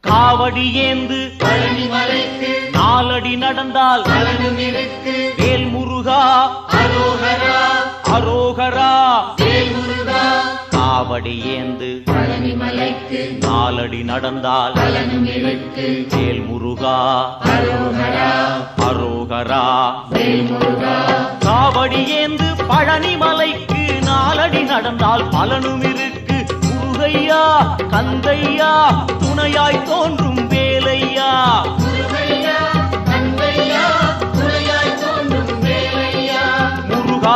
காவடி ஏந்து பழனி மலைக்கு நாலடி நடந்தால் பலனும் இருக்கு. வேல் முருகா அரோகரா அரோகரா. வேல் முருகா. காவடி ஏந்து பழனி மலைக்கு நாலடி நடந்தால் பலனும் இருக்கு. வேல் முருகா அரோகரா அரோகரா. வேல் முருகா. காவடி ஏந்து பழனி மலைக்கு நாலடி நடந்தால் பலனும் இருக்கு. முருகையா கந்தையா துணையாய் தோன்றும் வேலையா. முருகையா கந்தையா துணையாய் தோன்றும் வேலையா. முருகா